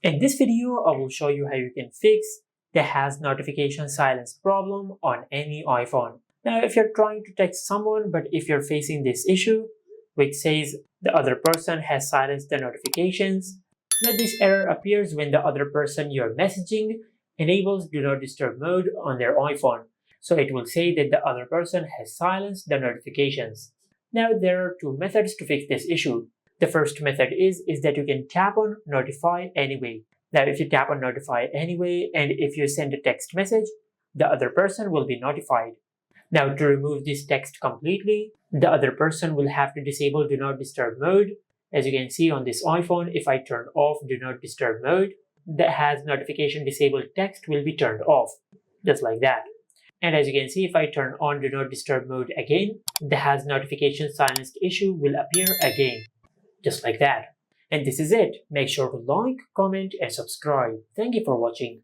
In this video, I will show you how you can fix the has notification silence problem on any iPhone. Now, if you're trying to text someone, but if you're facing this issue, which says the other person has silenced the notifications, now this error appears when the other person you're messaging enables Do Not Disturb mode on their iPhone. So it will say that the other person has silenced the notifications. Now, there are two methods to fix this issue. The first method is that you can tap on Notify Anyway. Now, if you tap on Notify Anyway and if you send a text message, the other person will be notified. Now, to remove this text completely, the other person will have to disable Do Not Disturb mode. As you can see on this iPhone, if I turn off Do Not Disturb mode, the has notification disabled text will be turned off, just like that. And as you can see, if I turn on Do Not Disturb mode again, the has notification silenced issue will appear again, just like that. And this is it. Make sure to like, comment, and subscribe. Thank you for watching.